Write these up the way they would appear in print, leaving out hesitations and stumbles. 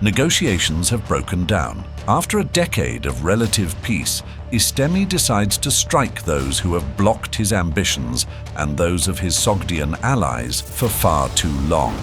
Negotiations have broken down. After a decade of relative peace, Istemi decides to strike those who have blocked his ambitions and those of his Sogdian allies for far too long.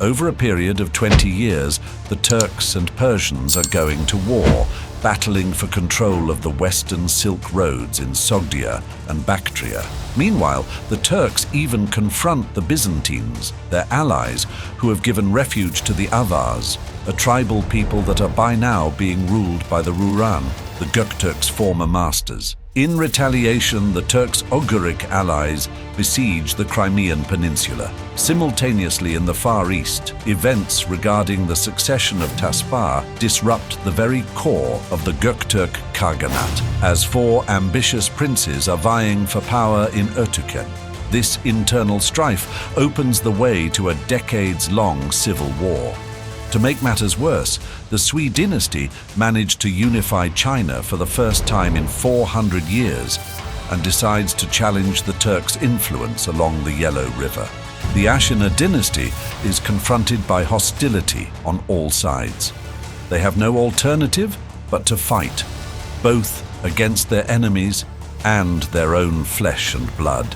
Over a period of 20 years, the Turks and Persians are going to war, battling for control of the western Silk Roads in Sogdia and Bactria. Meanwhile, the Turks even confront the Byzantines, their allies, who have given refuge to the Avars, a tribal people that are by now being ruled by the Rouran, the Göktürks' former masters. In retaliation, the Turks Oghuric allies besiege the Crimean peninsula. Simultaneously in the Far East, events regarding the succession of Taspar disrupt the very core of the Göktürk Khaganat, as four ambitious princes are vying for power in Ötüken. This internal strife opens the way to a decades-long civil war. To make matters worse, the Sui dynasty managed to unify China for the first time in 400 years and decides to challenge the Turks' influence along the Yellow River. The Ashina dynasty is confronted by hostility on all sides. They have no alternative but to fight, both against their enemies and their own flesh and blood.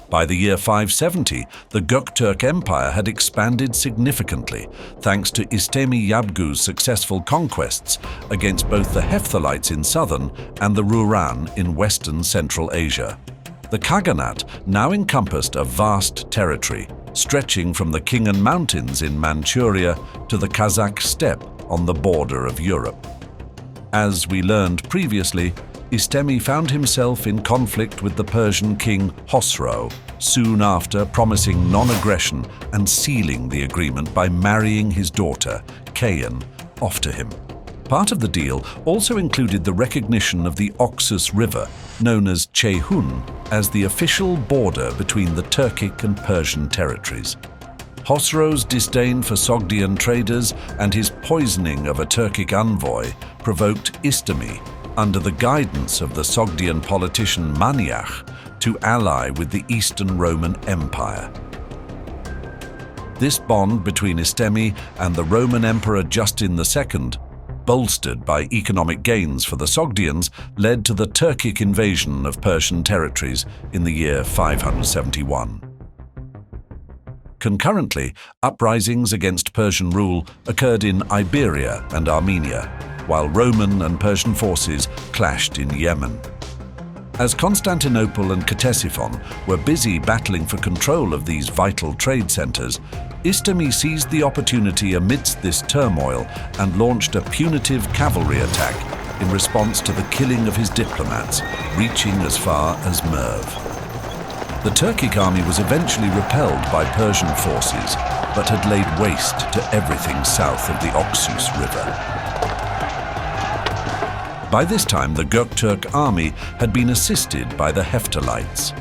By the year 570, the Göktürk Empire had expanded significantly, thanks to Istemi Yabgu's successful conquests against both the Hephthalites in southern and the Rouran in western Central Asia. The Khaganat now encompassed a vast territory, stretching from the Khingan Mountains in Manchuria to the Kazakh steppe on the border of Europe. As we learned previously, Istemi found himself in conflict with the Persian king Khosrow, soon after promising non-aggression and sealing the agreement by marrying his daughter, Khagan, off to him. Part of the deal also included the recognition of the Oxus River, known as Ceyhun, as the official border between the Turkic and Persian territories. Khosrow's disdain for Sogdian traders and his poisoning of a Turkic envoy provoked Istemi, under the guidance of the Sogdian politician Maniach, to ally with the Eastern Roman Empire. This bond between Istemi and the Roman Emperor Justin II, bolstered by economic gains for the Sogdians, led to the Turkic invasion of Persian territories in the year 571. Concurrently, uprisings against Persian rule occurred in Iberia and Armenia, while Roman and Persian forces clashed in Yemen. As Constantinople and Ctesiphon were busy battling for control of these vital trade centers, Istemi seized the opportunity amidst this turmoil and launched a punitive cavalry attack in response to the killing of his diplomats, reaching as far as Merv. The Turkic army was eventually repelled by Persian forces, but had laid waste to everything south of the Oxus River. By this time, the Göktürk army had been assisted by the Hephthalites.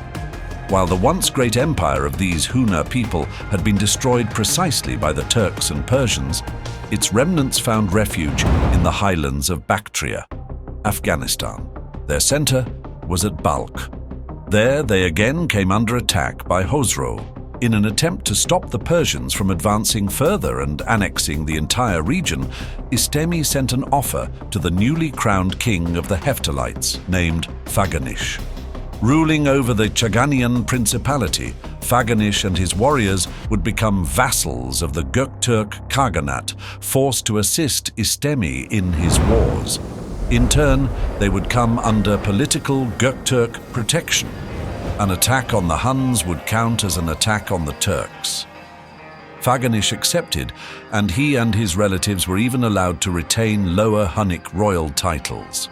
While the once great empire of these Huna people had been destroyed precisely by the Turks and Persians, its remnants found refuge in the highlands of Bactria, Afghanistan. Their center was at Balkh. There they again came under attack by Khosrow. In an attempt to stop the Persians from advancing further and annexing the entire region, Istemi sent an offer to the newly crowned king of the Hephthalites, named Faganish. Ruling over the Chaganian principality, Faganish and his warriors would become vassals of the Göktürk Khaganat, forced to assist Istemi in his wars. In turn, they would come under political Göktürk protection. An attack on the Huns would count as an attack on the Turks. Faganish accepted, and he and his relatives were even allowed to retain lower Hunnic royal titles.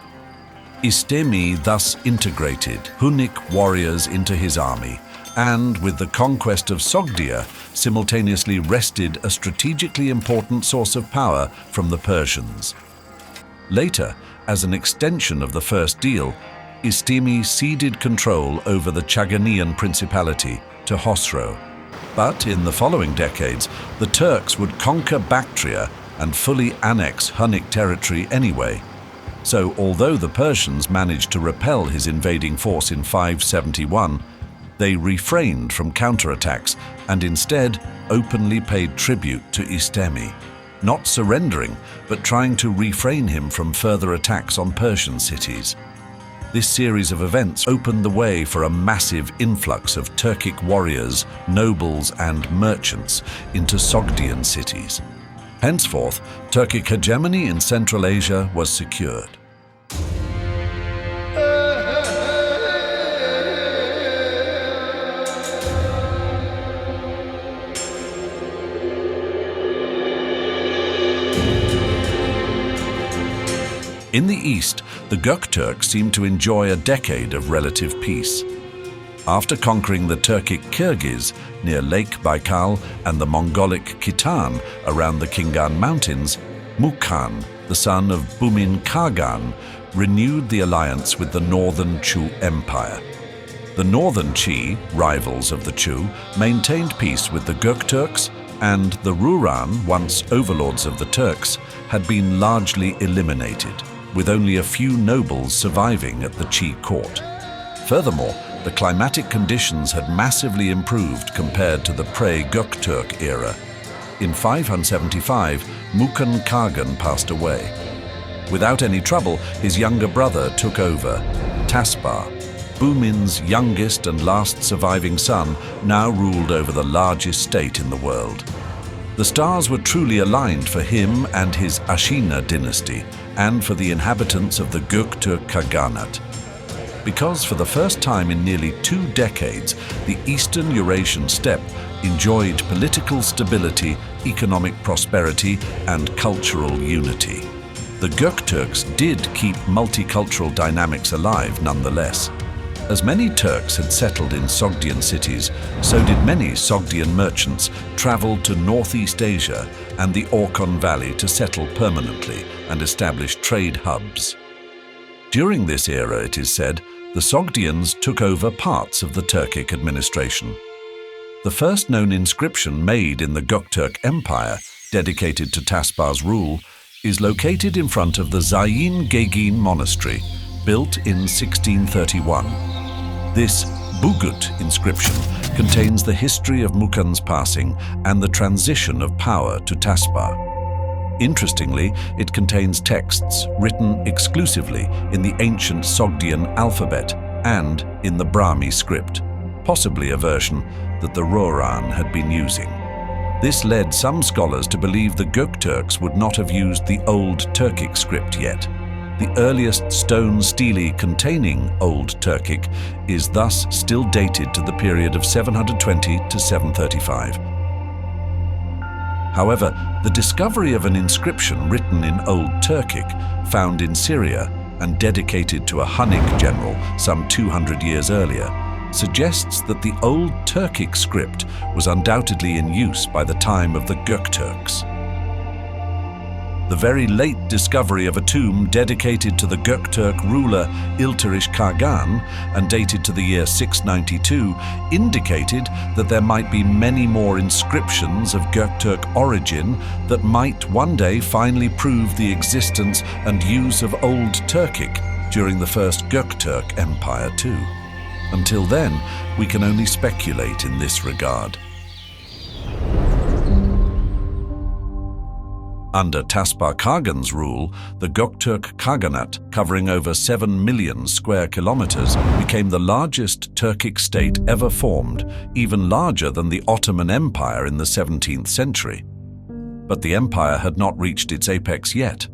Istemi thus integrated Hunnic warriors into his army, and with the conquest of Sogdia, simultaneously wrested a strategically important source of power from the Persians. Later, as an extension of the first deal, Istemi ceded control over the Chaganian principality to Khosrow. But in the following decades, the Turks would conquer Bactria and fully annex Hunnic territory anyway. So, although the Persians managed to repel his invading force in 571, they refrained from counterattacks and instead openly paid tribute to Istemi, not surrendering, but trying to refrain him from further attacks on Persian cities. This series of events opened the way for a massive influx of Turkic warriors, nobles, and merchants into Sogdian cities. Henceforth, Turkic hegemony in Central Asia was secured. In the east, the Göktürks seemed to enjoy a decade of relative peace. After conquering the Turkic Kyrgyz near Lake Baikal and the Mongolic Khitan around the Khagan Mountains, Mukan, the son of Bumin Khagan, renewed the alliance with the northern Chu Empire. The northern Qi, rivals of the Chu, maintained peace with the Göktürks, and the Rouran, once overlords of the Turks, had been largely eliminated, with only a few nobles surviving at the Qi court. Furthermore, the climatic conditions had massively improved compared to the pre-Göktürk era. In 575, Mukan Khagan passed away. Without any trouble, his younger brother took over. Taspar, Bumin's youngest and last surviving son, now ruled over the largest state in the world. The stars were truly aligned for him and his Ashina dynasty, and for the inhabitants of the Göktürk Khaganat. Because for the first time in nearly 2 decades, the Eastern Eurasian steppe enjoyed political stability, economic prosperity, and cultural unity. The Göktürks did keep multicultural dynamics alive nonetheless. As many Turks had settled in Sogdian cities, so did many Sogdian merchants travel to Northeast Asia and the Orkhon Valley to settle permanently and establish trade hubs. During this era, it is said, the Sogdians took over parts of the Turkic administration. The first known inscription made in the Göktürk Empire, dedicated to Taspar's rule, is located in front of the Zayin Gegin monastery, built in 1631. This Bugut inscription contains the history of Mukan's passing and the transition of power to Taspar. Interestingly, it contains texts written exclusively in the ancient Sogdian alphabet and in the Brahmi script, possibly a version that the Rouran had been using. This led some scholars to believe the Göktürks would not have used the Old Turkic script yet. The earliest stone stele containing Old Turkic is thus still dated to the period of 720 to 735. However, the discovery of an inscription written in Old Turkic, found in Syria and dedicated to a Hunnic general some 200 years earlier, suggests that the Old Turkic script was undoubtedly in use by the time of the Göktürks. The very late discovery of a tomb dedicated to the Göktürk ruler Ilturish Khagan and dated to the year 692 indicated that there might be many more inscriptions of Göktürk origin that might one day finally prove the existence and use of Old Turkic during the First Göktürk Empire too. Until then, we can only speculate in this regard. Under Taspar Khagan's rule, the Göktürk Khaganat, covering over 7 million square kilometers, became the largest Turkic state ever formed, even larger than the Ottoman Empire in the 17th century. But the empire had not reached its apex yet.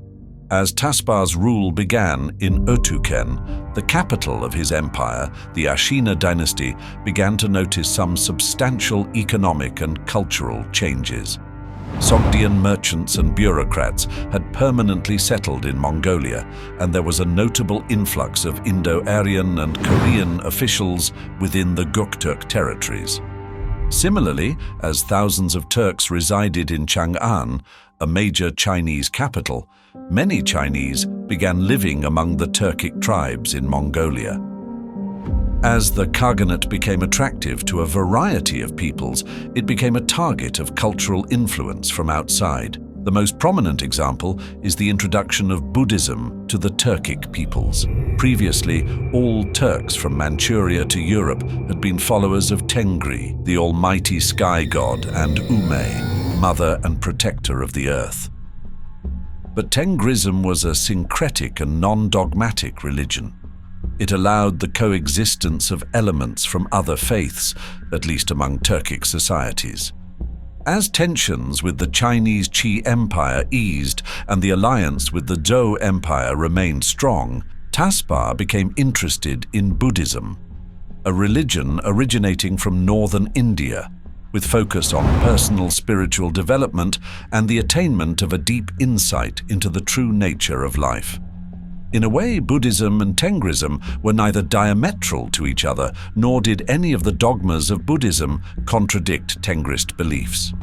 As Taspar's rule began in Ötüken, the capital of his empire, the Ashina dynasty, began to notice some substantial economic and cultural changes. Sogdian merchants and bureaucrats had permanently settled in Mongolia, and there was a notable influx of Indo-Aryan and Korean officials within the Göktürk territories. Similarly, as thousands of Turks resided in Chang'an, a major Chinese capital, many Chinese began living among the Turkic tribes in Mongolia. As the Khaganate became attractive to a variety of peoples, it became a target of cultural influence from outside. The most prominent example is the introduction of Buddhism to the Turkic peoples. Previously, all Turks from Manchuria to Europe had been followers of Tengri, the almighty sky god, and Ume, mother and protector of the earth. But Tengrism was a syncretic and non-dogmatic religion. It allowed the coexistence of elements from other faiths, at least among Turkic societies. As tensions with the Chinese Qi Empire eased and the alliance with the Zhou Empire remained strong, Taspar became interested in Buddhism, a religion originating from northern India, with focus on personal spiritual development and the attainment of a deep insight into the true nature of life. In a way, Buddhism and Tengrism were neither diametral to each other, nor did any of the dogmas of Buddhism contradict Tengrist beliefs.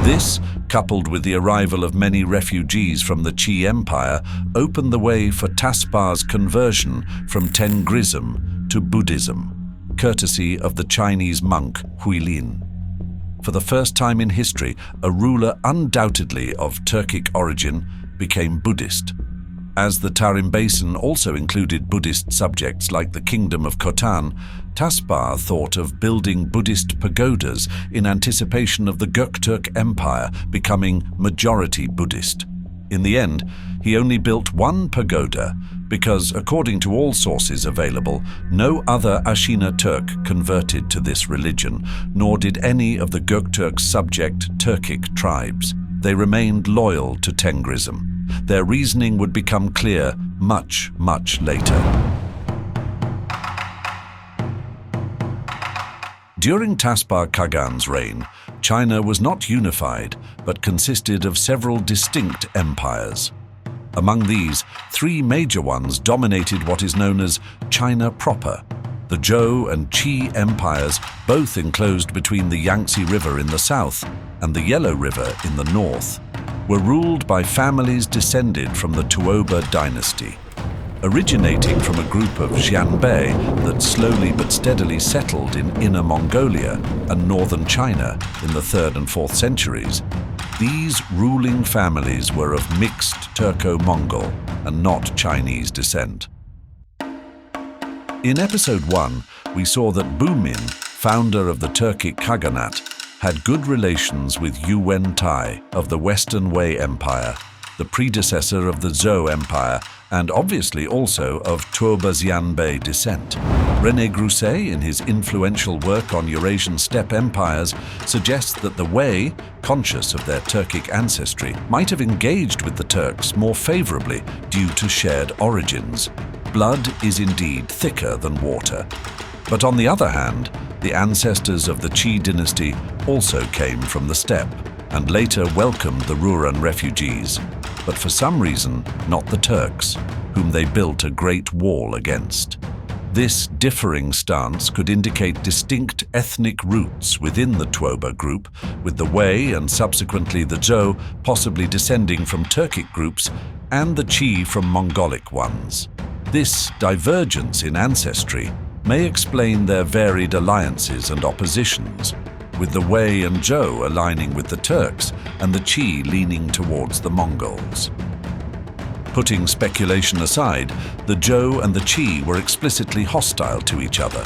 This, coupled with the arrival of many refugees from the Qi Empire, opened the way for Taspar's conversion from Tengrism to Buddhism, courtesy of the Chinese monk Huilin. For the first time in history, a ruler undoubtedly of Turkic origin became Buddhist. As the Tarim Basin also included Buddhist subjects like the Kingdom of Khotan, Taspar thought of building Buddhist pagodas in anticipation of the Göktürk Empire becoming majority Buddhist. In the end, he only built one pagoda because, according to all sources available, no other Ashina Turk converted to this religion, nor did any of the Göktürk subject Turkic tribes. They remained loyal to Tengrism. Their reasoning would become clear much, much later. During Taspar Khagan's reign, China was not unified, but consisted of several distinct empires. Among these, three major ones dominated what is known as China proper. The Zhou and Qi empires, both enclosed between the Yangtze River in the south and the Yellow River in the north, were ruled by families descended from the Tuoba dynasty. Originating from a group of Xianbei that slowly but steadily settled in Inner Mongolia and northern China in the 3rd and 4th centuries, these ruling families were of mixed Turco-Mongol and not Chinese descent. In episode 1, we saw that Bumin, founder of the Turkic Khaganat, had good relations with Yuwen Tai of the Western Wei Empire, the predecessor of the Zhou Empire, and obviously also of Tuoba Xianbei descent. René Grousset, in his influential work on Eurasian steppe empires, suggests that the Wei, conscious of their Turkic ancestry, might have engaged with the Turks more favorably due to shared origins. Blood is indeed thicker than water. But on the other hand, the ancestors of the Qi dynasty also came from the steppe and later welcomed the Rouran refugees, but for some reason not the Turks, whom they built a great wall against. This differing stance could indicate distinct ethnic roots within the Tuoba group, with the Wei and subsequently the Zhou possibly descending from Turkic groups and the Qi from Mongolic ones. This divergence in ancestry may explain their varied alliances and oppositions, with the Wei and Zhou aligning with the Turks and the Qi leaning towards the Mongols. Putting speculation aside, the Zhou and the Qi were explicitly hostile to each other.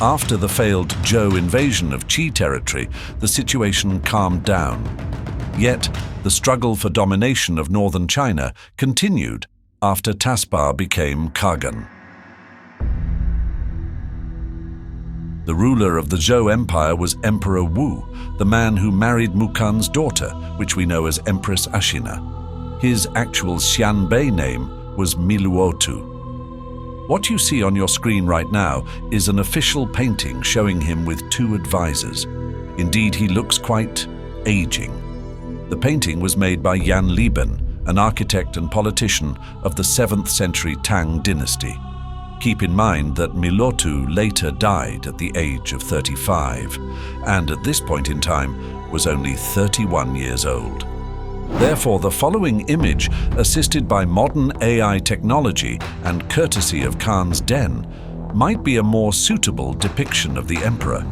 After the failed Zhou invasion of Qi territory, the situation calmed down. Yet, the struggle for domination of northern China continued after Taspar became Khagan. The ruler of the Zhou Empire was Emperor Wu, the man who married Mukan's daughter, which we know as Empress Ashina. His actual Xianbei name was Miluotu. What you see on your screen right now is an official painting showing him with two advisors. Indeed, he looks quite aging. The painting was made by Yan Liben, an architect and politician of the 7th century Tang dynasty. Keep in mind that Miluotu later died at the age of 35, and at this point in time was only 31 years old. Therefore, the following image, assisted by modern AI technology and courtesy of Khan's den, might be a more suitable depiction of the emperor.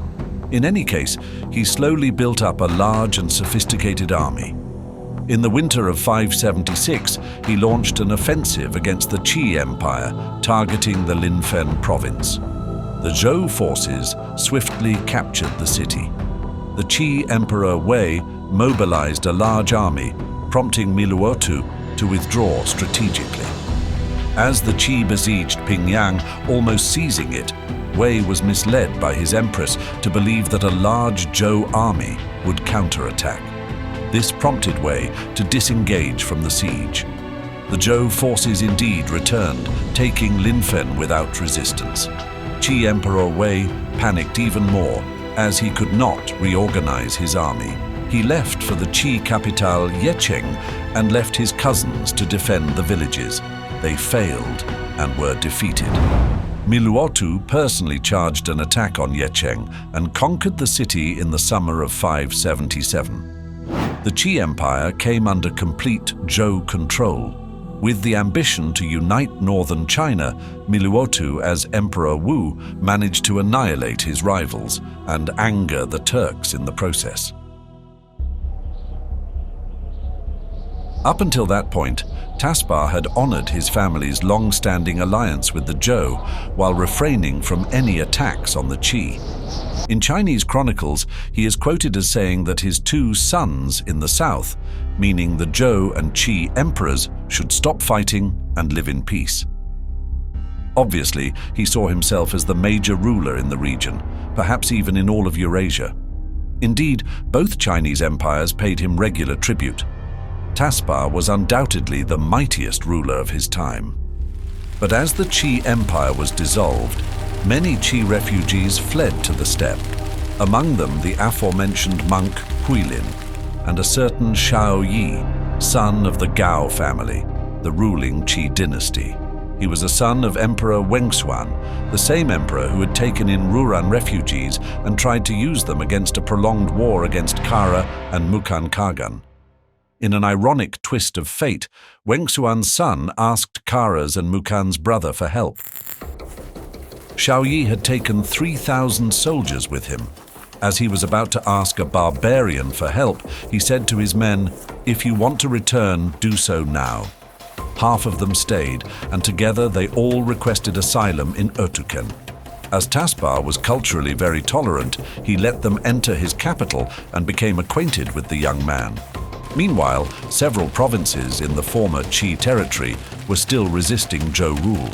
In any case, he slowly built up a large and sophisticated army. In the winter of 576, he launched an offensive against the Qi Empire, targeting the Linfen province. The Zhou forces swiftly captured the city. The Qi Emperor Wei mobilized a large army, prompting Miluotu to withdraw strategically. As the Qi besieged Pingyang, almost seizing it, Wei was misled by his empress to believe that a large Zhou army would counterattack. This prompted Wei to disengage from the siege. The Zhou forces indeed returned, taking Linfen without resistance. Qi Emperor Wei panicked even more, as he could not reorganize his army. He left for the Qi capital Yecheng and left his cousins to defend the villages. They failed and were defeated. Miluotu personally charged an attack on Yecheng and conquered the city in the summer of 577. The Qi Empire came under complete Zhou control. With the ambition to unite northern China, Miluotu, as Emperor Wu, managed to annihilate his rivals and anger the Turks in the process. Up until that point, Taspar had honored his family's long-standing alliance with the Zhou while refraining from any attacks on the Qi. In Chinese chronicles, he is quoted as saying that his two sons in the south, meaning the Zhou and Qi emperors, should stop fighting and live in peace. Obviously, he saw himself as the major ruler in the region, perhaps even in all of Eurasia. Indeed, both Chinese empires paid him regular tribute. Taspar was undoubtedly the mightiest ruler of his time. But as the Qi Empire was dissolved, many Qi refugees fled to the steppe, among them the aforementioned monk Huilin and a certain Shaoyi, son of the Gao family, the ruling Qi dynasty. He was a son of Emperor Wengsuan, the same emperor who had taken in Rouran refugees and tried to use them against a prolonged war against Kara and Mukan Khagan. In an ironic twist of fate, Wengsuan's son asked Kara's and Mukan's brother for help. Shaoyi had taken 3,000 soldiers with him. As he was about to ask a barbarian for help, he said to his men, "If you want to return, do so now." Half of them stayed, and together they all requested asylum in Ötüken. As Taspar was culturally very tolerant, he let them enter his capital and became acquainted with the young man. Meanwhile, several provinces in the former Qi territory were still resisting Zhou rule.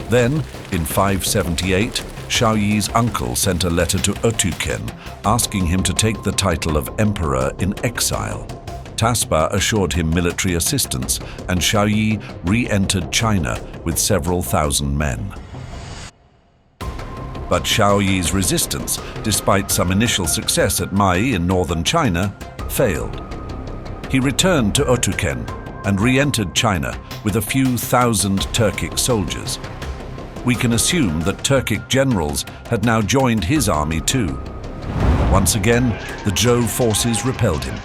Then, in 578, Shaoyi's uncle sent a letter to Ötüken, asking him to take the title of emperor in exile. Taspar assured him military assistance, and Shaoyi re-entered China with several thousand men. But Shaoyi's resistance, despite some initial success at Mai in northern China, failed. He returned to Ötüken and re-entered China with a few thousand Turkic soldiers. We can assume that Turkic generals had now joined his army too. Once again, the Zhou forces repelled him.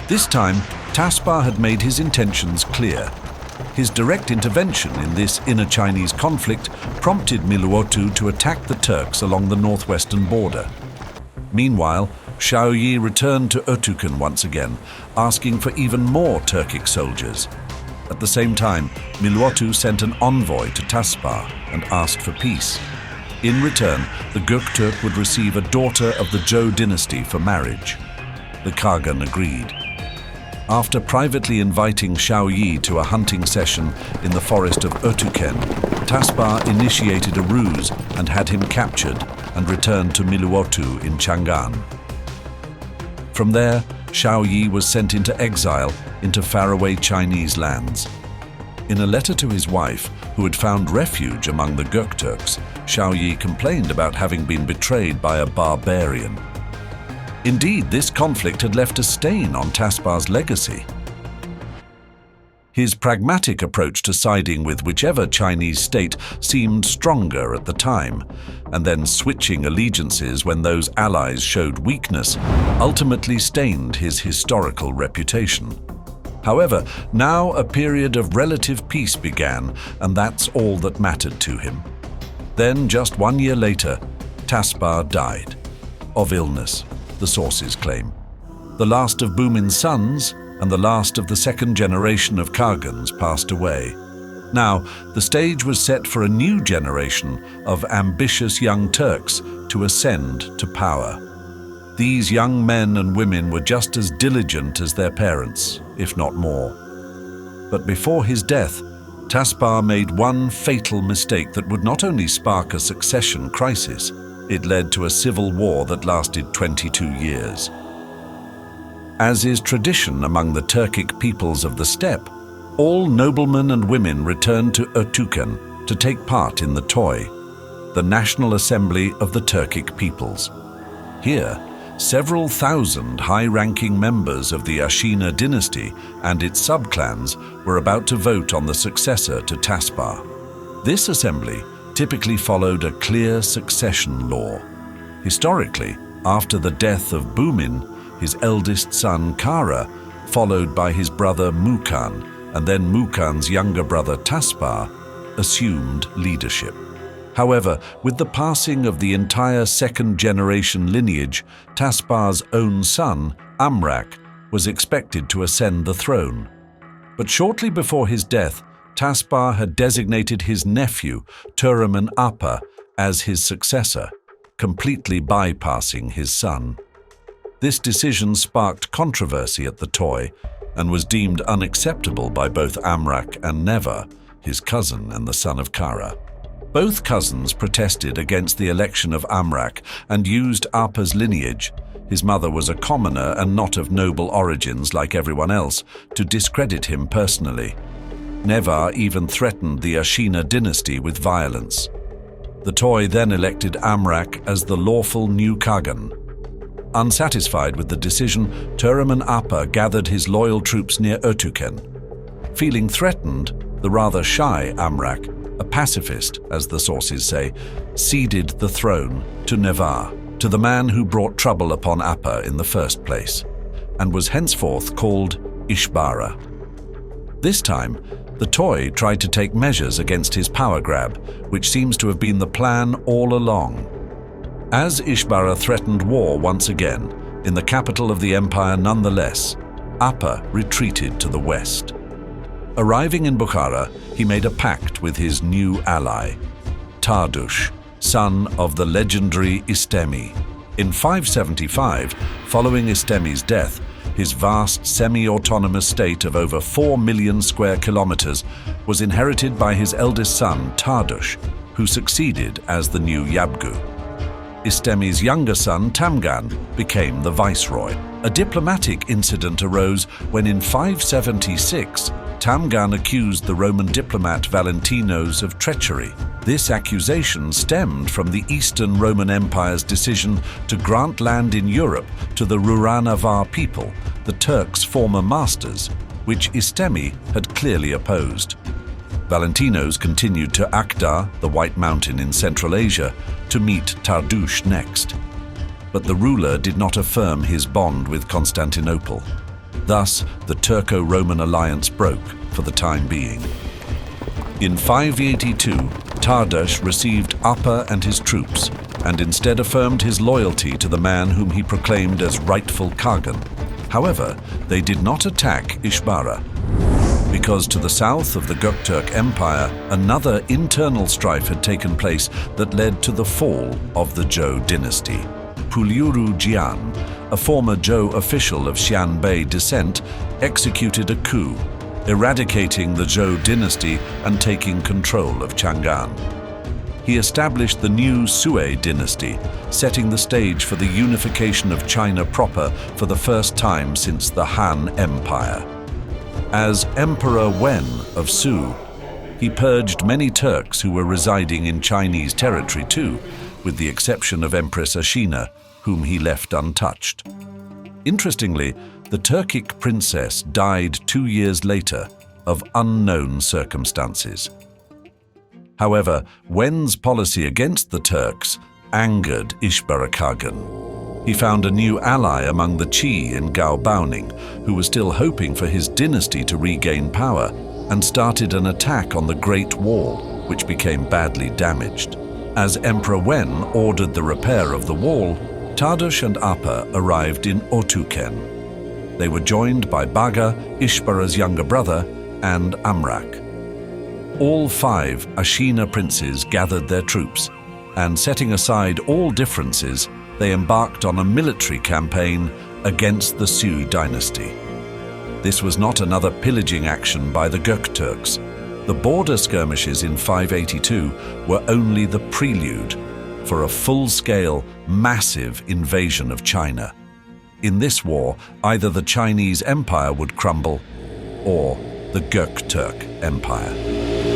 This time, Taspar had made his intentions clear. His direct intervention in this inner Chinese conflict prompted Miluotu to attack the Turks along the northwestern border. Meanwhile, Shaoyi returned to Ötüken once again, asking for even more Turkic soldiers. At the same time, Miluotu sent an envoy to Taspar and asked for peace. In return, the Göktürk would receive a daughter of the Zhou dynasty for marriage. The Khagan agreed. After privately inviting Shaoyi to a hunting session in the forest of Ötüken, Taspar initiated a ruse and had him captured and returned to Miluotu in Chang'an. From there, Shaoyi was sent into exile into faraway Chinese lands. In a letter to his wife, who had found refuge among the Göktürks, Shaoyi complained about having been betrayed by a barbarian. Indeed, this conflict had left a stain on Taspar's legacy. His pragmatic approach to siding with whichever Chinese state seemed stronger at the time, and then switching allegiances when those allies showed weakness, ultimately stained his historical reputation. However, now a period of relative peace began, and that's all that mattered to him. Then, just 1 year later, Taspar died. Of illness, the sources claim. The last of Bumin's sons, and the last of the second generation of Khagans passed away. Now, the stage was set for a new generation of ambitious young Turks to ascend to power. These young men and women were just as diligent as their parents, if not more. But before his death, Taspar made one fatal mistake that would not only spark a succession crisis, it led to a civil war that lasted 22 years. As is tradition among the Turkic peoples of the steppe, all noblemen and women returned to Ötüken to take part in the Toy, the National Assembly of the Turkic peoples. Here, several thousand high-ranking members of the Ashina dynasty and its subclans were about to vote on the successor to Taspar. This assembly typically followed a clear succession law. Historically, after the death of Bumin, his eldest son Kara, followed by his brother Mukan, and then Mukan's younger brother Taspar, assumed leadership. However, with the passing of the entire second-generation lineage, Taspar's own son, Amrak, was expected to ascend the throne. But shortly before his death, Taspar had designated his nephew, Turkoman Apa, as his successor, completely bypassing his son. This decision sparked controversy at the Toy and was deemed unacceptable by both Amrak and Neva, his cousin and the son of Kara. Both cousins protested against the election of Amrak and used Apa's lineage. His mother was a commoner and not of noble origins like everyone else, to discredit him personally. Neva even threatened the Ashina dynasty with violence. The Toy then elected Amrak as the lawful new Khagan. Unsatisfied with the decision, Turkoman Apa gathered his loyal troops near Ötüken. Feeling threatened, the rather shy Amrak, a pacifist, as the sources say, ceded the throne to Neva, to the man who brought trouble upon Apa in the first place, and was henceforth called Ishbara. This time, the Toy tried to take measures against his power grab, which seems to have been the plan all along. As Ishbara threatened war once again, in the capital of the empire nonetheless, Apa retreated to the west. Arriving in Bukhara, he made a pact with his new ally, Tardush, son of the legendary Istemi. In 575, following Istemi's death, his vast semi-autonomous state of over 4 million square kilometers was inherited by his eldest son, Tardush, who succeeded as the new Yabgu. Istemi's younger son, Tamgan, became the viceroy. A diplomatic incident arose when in 576, Tamgan accused the Roman diplomat Valentinos of treachery. This accusation stemmed from the Eastern Roman Empire's decision to grant land in Europe to the Rouran Avar people, the Turks' former masters, which Istemi had clearly opposed. Valentinos continued to Akdar, the White Mountain in Central Asia, to meet Tardush next. But the ruler did not affirm his bond with Constantinople. Thus, the Turko-Roman Alliance broke for the time being. In 582, Tardush received Apa and his troops, and instead affirmed his loyalty to the man whom he proclaimed as rightful Khagan. However, they did not attack Ishbara, because to the south of the Göktürk Empire, another internal strife had taken place that led to the fall of the Zhou dynasty. Puluru Jian, a former Zhou official of Xianbei descent, executed a coup, eradicating the Zhou dynasty and taking control of Chang'an. He established the new Sui dynasty, setting the stage for the unification of China proper for the first time since the Han Empire. As Emperor Wen of Su, he purged many Turks who were residing in Chinese territory too, with the exception of Empress Ashina, whom he left untouched. Interestingly, the Turkic princess died 2 years later of unknown circumstances. However, Wen's policy against the Turks angered Ishbara Khagan. He found a new ally among the Qi in Gao Baoning, who was still hoping for his dynasty to regain power, and started an attack on the Great Wall, which became badly damaged. As Emperor Wen ordered the repair of the wall, Tardush and Apa arrived in Ötüken. They were joined by Baga, Ishbara's younger brother, and Amrak. All 5 Ashina princes gathered their troops, and setting aside all differences, they embarked on a military campaign against the Zhou dynasty. This was not another pillaging action by the Göktürks. The border skirmishes in 582 were only the prelude for a full-scale, massive invasion of China. In this war, either the Chinese Empire would crumble or the Göktürk Empire.